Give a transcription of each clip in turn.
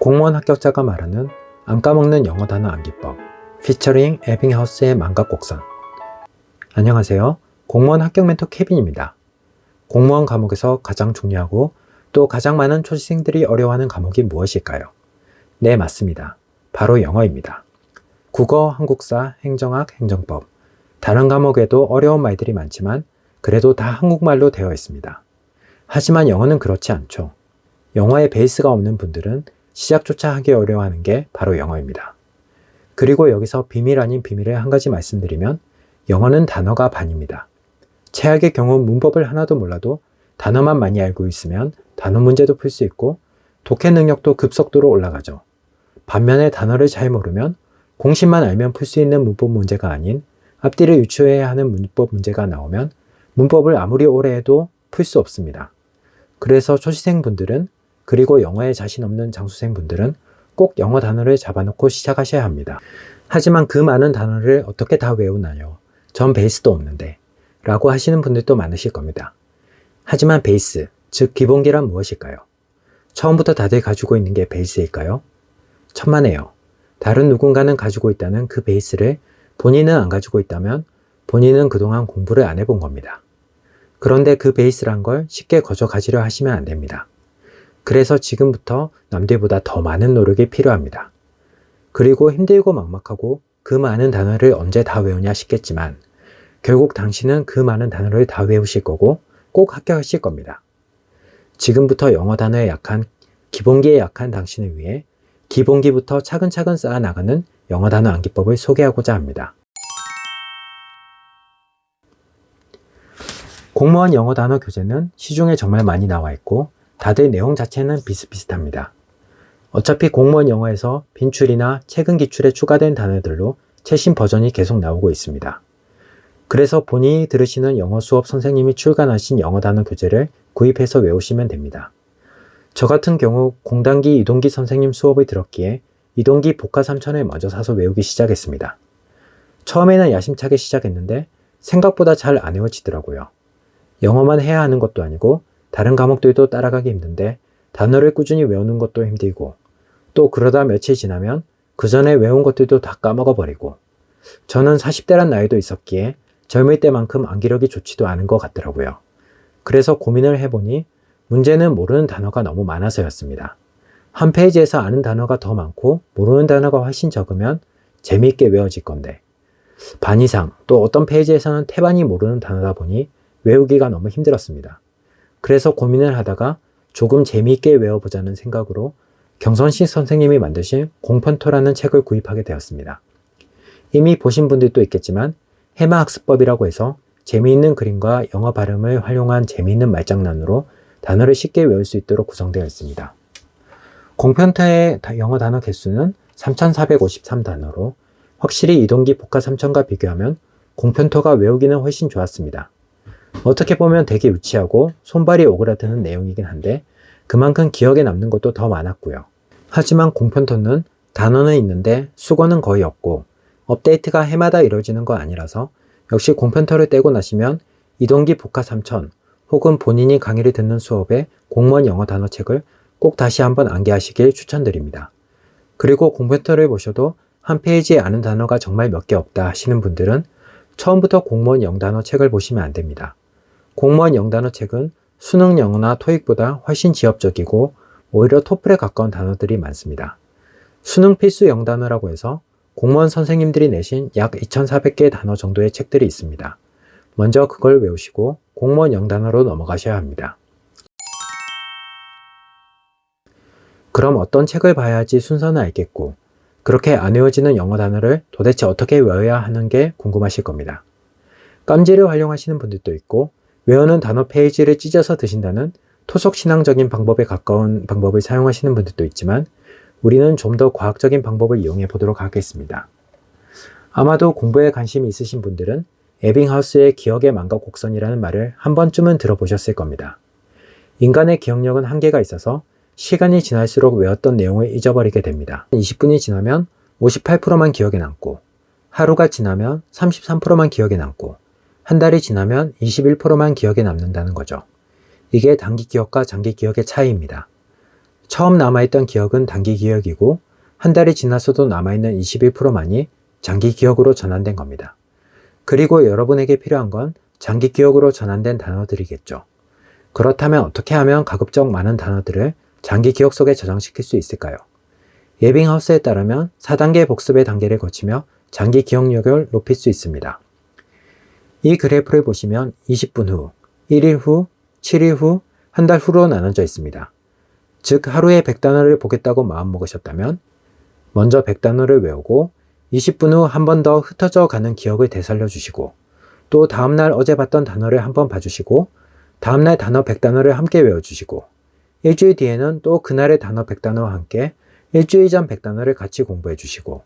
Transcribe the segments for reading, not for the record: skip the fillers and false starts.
공무원 합격자가 말하는 안 까먹는 영어 단어 암기법 피처링 에빙하우스의 망각곡선. 안녕하세요. 공무원 합격 멘토 케빈입니다. 공무원 과목에서 가장 중요하고 또 가장 많은 초시생들이 어려워하는 과목이 무엇일까요? 네, 맞습니다. 바로 영어입니다. 국어, 한국사, 행정학, 행정법. 다른 과목에도 어려운 말들이 많지만 그래도 다 한국말로 되어 있습니다. 하지만 영어는 그렇지 않죠. 영어의 베이스가 없는 분들은 시작조차 하기 어려워하는 게 바로 영어입니다. 그리고 여기서 비밀 아닌 비밀을 한 가지 말씀드리면 영어는 단어가 반입니다. 최악의 경우 문법을 하나도 몰라도 단어만 많이 알고 있으면 단어 문제도 풀 수 있고 독해 능력도 급속도로 올라가죠. 반면에 단어를 잘 모르면 공식만 알면 풀 수 있는 문법 문제가 아닌 앞뒤를 유추해야 하는 문법 문제가 나오면 문법을 아무리 오래 해도 풀 수 없습니다. 그래서 초시생분들은 그리고 영어에 자신 없는 장수생분들은 꼭 영어 단어를 잡아놓고 시작하셔야 합니다. 하지만 그 많은 단어를 어떻게 다 외우나요? 전 베이스도 없는데 라고 하시는 분들도 많으실 겁니다. 하지만 베이스, 즉 기본기란 무엇일까요? 처음부터 다들 가지고 있는 게 베이스일까요? 천만에요. 다른 누군가는 가지고 있다는 그 베이스를 본인은 안 가지고 있다면 본인은 그동안 공부를 안 해본 겁니다. 그런데 그 베이스란 걸 쉽게 거저 가지려 하시면 안 됩니다. 그래서 지금부터 남들보다 더 많은 노력이 필요합니다. 그리고 힘들고 막막하고 그 많은 단어를 언제 다 외우냐 싶겠지만 결국 당신은 그 많은 단어를 다 외우실 거고 꼭 합격하실 겁니다. 지금부터 영어 단어에 약한, 기본기에 약한 당신을 위해 기본기부터 차근차근 쌓아나가는 영어 단어 암기법을 소개하고자 합니다. 공무원 영어 단어 교재는 시중에 정말 많이 나와 있고 다들 내용 자체는 비슷비슷합니다. 어차피 공무원 영어에서 빈출이나 최근 기출에 추가된 단어들로 최신 버전이 계속 나오고 있습니다. 그래서 본인이 들으시는 영어 수업 선생님이 출간하신 영어 단어 교재를 구입해서 외우시면 됩니다. 저 같은 경우 공단기 이동기 선생님 수업을 들었기에 이동기 복화 3000을 먼저 사서 외우기 시작했습니다. 처음에는 야심차게 시작했는데 생각보다 잘 안 외워지더라고요. 영어만 해야 하는 것도 아니고 다른 과목들도 따라가기 힘든데 단어를 꾸준히 외우는 것도 힘들고 또 그러다 며칠 지나면 그 전에 외운 것들도 다 까먹어버리고 저는 40대란 나이도 있었기에 젊을 때만큼 암기력이 좋지도 않은 것 같더라고요. 그래서 고민을 해보니 문제는 모르는 단어가 너무 많아서였습니다. 한 페이지에서 아는 단어가 더 많고 모르는 단어가 훨씬 적으면 재미있게 외워질 건데 반 이상 또 어떤 페이지에서는 태반이 모르는 단어다 보니 외우기가 너무 힘들었습니다. 그래서 고민을 하다가 조금 재미있게 외워보자는 생각으로 경선식 선생님이 만드신 공편토라는 책을 구입하게 되었습니다. 이미 보신 분들도 있겠지만 해마학습법이라고 해서 재미있는 그림과 영어 발음을 활용한 재미있는 말장난으로 단어를 쉽게 외울 수 있도록 구성되어 있습니다. 공편토의 영어 단어 개수는 3453단어로 확실히 이동기 복화 3000과 비교하면 공편토가 외우기는 훨씬 좋았습니다. 어떻게 보면 되게 유치하고 손발이 오그라드는 내용이긴 한데 그만큼 기억에 남는 것도 더 많았고요. 하지만 공편토는 단어는 있는데 수거는 거의 없고 업데이트가 해마다 이루어지는 거 아니라서 역시 공편토를 떼고 나시면 이동기 복화 3000 혹은 본인이 강의를 듣는 수업의 공무원 영어 단어 책을 꼭 다시 한번 암기하시길 추천드립니다. 그리고 공편토를 보셔도 한 페이지에 아는 단어가 정말 몇 개 없다 하시는 분들은 처음부터 공무원 영단어 책을 보시면 안 됩니다. 공무원 영단어 책은 수능 영어나 토익보다 훨씬 지엽적이고 오히려 토플에 가까운 단어들이 많습니다. 수능 필수 영단어라고 해서 공무원 선생님들이 내신 약 2400개의 단어 정도의 책들이 있습니다. 먼저 그걸 외우시고 공무원 영단어로 넘어가셔야 합니다. 그럼 어떤 책을 봐야 할지 순서는 알겠고 그렇게 안 외워지는 영어 단어를 도대체 어떻게 외워야 하는 게 궁금하실 겁니다. 깜지를 활용하시는 분들도 있고 외우는 단어 페이지를 찢어서 드신다는 토속 신앙적인 방법에 가까운 방법을 사용하시는 분들도 있지만 우리는 좀 더 과학적인 방법을 이용해 보도록 하겠습니다. 아마도 공부에 관심이 있으신 분들은 에빙하우스의 기억의 망각 곡선이라는 말을 한 번쯤은 들어보셨을 겁니다. 인간의 기억력은 한계가 있어서 시간이 지날수록 외웠던 내용을 잊어버리게 됩니다. 20분이 지나면 58%만 기억에 남고 하루가 지나면 33%만 기억에 남고 한 달이 지나면 21%만 기억에 남는다는 거죠. 이게 단기 기억과 장기 기억의 차이입니다. 처음 남아있던 기억은 단기 기억이고 한 달이 지났어도 남아있는 21%만이 장기 기억으로 전환된 겁니다. 그리고 여러분에게 필요한 건 장기 기억으로 전환된 단어들이겠죠. 그렇다면 어떻게 하면 가급적 많은 단어들을 장기 기억 속에 저장시킬 수 있을까요? 예빙하우스에 따르면 4단계 복습의 단계를 거치며 장기 기억력을 높일 수 있습니다. 이 그래프를 보시면 20분 후, 1일 후, 7일 후, 한 달 후로 나눠져 있습니다. 즉 하루에 100단어를 보겠다고 마음먹으셨다면 먼저 100단어를 외우고 20분 후 한 번 더 흩어져 가는 기억을 되살려 주시고 또 다음날 어제 봤던 단어를 한번 봐주시고 다음날 단어 100단어를 함께 외워주시고 일주일 뒤에는 또 그날의 단어 100단어와 함께 일주일 전 100단어를 같이 공부해 주시고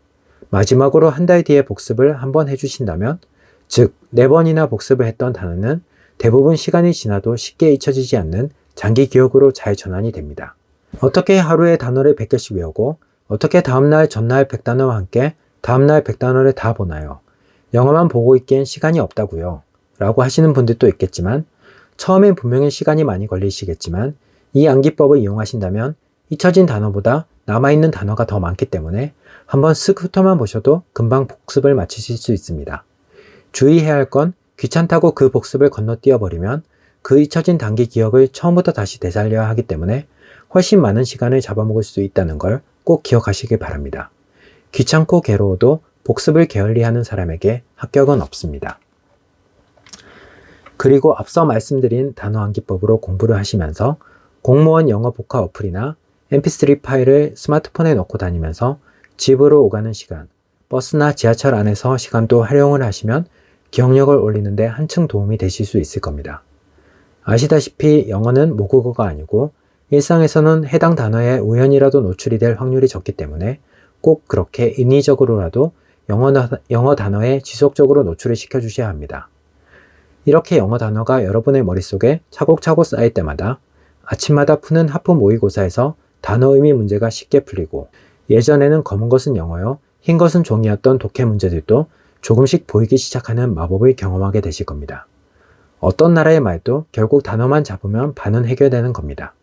마지막으로 한 달 뒤에 복습을 한번 해주신다면 즉 4번이나 복습을 했던 단어는 대부분 시간이 지나도 쉽게 잊혀지지 않는 장기 기억으로 잘 전환이 됩니다. 어떻게 하루에 단어를 100개씩 외우고 어떻게 다음날 전날 100단어와 함께 다음날 100단어를 다 보나요? 영어만 보고 있기엔 시간이 없다고요 라고 하시는 분들도 있겠지만 처음엔 분명히 시간이 많이 걸리시겠지만 이 암기법을 이용하신다면 잊혀진 단어보다 남아있는 단어가 더 많기 때문에 한번 쓱 훑어만 보셔도 금방 복습을 마치실 수 있습니다. 주의해야 할 건 귀찮다고 그 복습을 건너뛰어 버리면 그 잊혀진 단기 기억을 처음부터 다시 되살려야 하기 때문에 훨씬 많은 시간을 잡아먹을 수 있다는 걸 꼭 기억하시길 바랍니다. 귀찮고 괴로워도 복습을 게을리하는 사람에게 합격은 없습니다. 그리고 앞서 말씀드린 단어 암기법으로 공부를 하시면서 공무원 영어 복화 어플이나 mp3 파일을 스마트폰에 넣고 다니면서 집으로 오가는 시간, 버스나 지하철 안에서 시간도 활용을 하시면 기억력을 올리는데 한층 도움이 되실 수 있을 겁니다. 아시다시피 영어는 모국어가 아니고 일상에서는 해당 단어에 우연이라도 노출이 될 확률이 적기 때문에 꼭 그렇게 인위적으로라도 영어 단어에 지속적으로 노출을 시켜주셔야 합니다. 이렇게 영어 단어가 여러분의 머릿속에 차곡차곡 쌓일 때마다 아침마다 푸는 하프 모의고사에서 단어 의미 문제가 쉽게 풀리고 예전에는 검은 것은 영어요, 흰 것은 종이였던 독해 문제들도 조금씩 보이기 시작하는 마법을 경험하게 되실 겁니다. 어떤 나라의 말도 결국 단어만 잡으면 반은 해결되는 겁니다.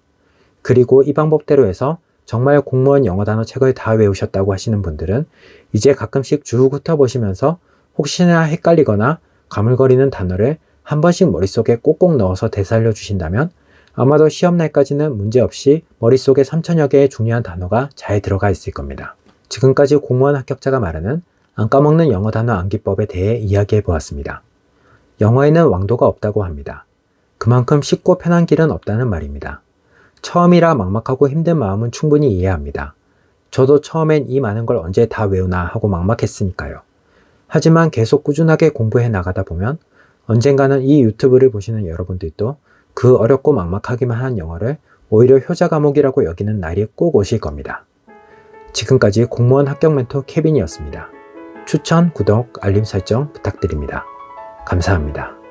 그리고 이 방법대로 해서 정말 공무원 영어 단어 책을 다 외우셨다고 하시는 분들은 이제 가끔씩 쭉 훑어보시면서 혹시나 헷갈리거나 가물거리는 단어를 한 번씩 머릿속에 꼭꼭 넣어서 되살려 주신다면 아마도 시험날까지는 문제없이 머릿속에 3000여 개의 중요한 단어가 잘 들어가 있을 겁니다. 지금까지 공무원 합격자가 말하는 안 까먹는 영어 단어 암기법에 대해 이야기해 보았습니다. 영어에는 왕도가 없다고 합니다. 그만큼 쉽고 편한 길은 없다는 말입니다. 처음이라 막막하고 힘든 마음은 충분히 이해합니다. 저도 처음엔 이 많은 걸 언제 다 외우나 하고 막막했으니까요. 하지만 계속 꾸준하게 공부해 나가다 보면 언젠가는 이 유튜브를 보시는 여러분들도 그 어렵고 막막하기만 한 영어를 오히려 효자 과목이라고 여기는 날이 꼭 오실 겁니다. 지금까지 공무원 합격 멘토 케빈이었습니다. 추천, 구독, 알림 설정 부탁드립니다. 감사합니다.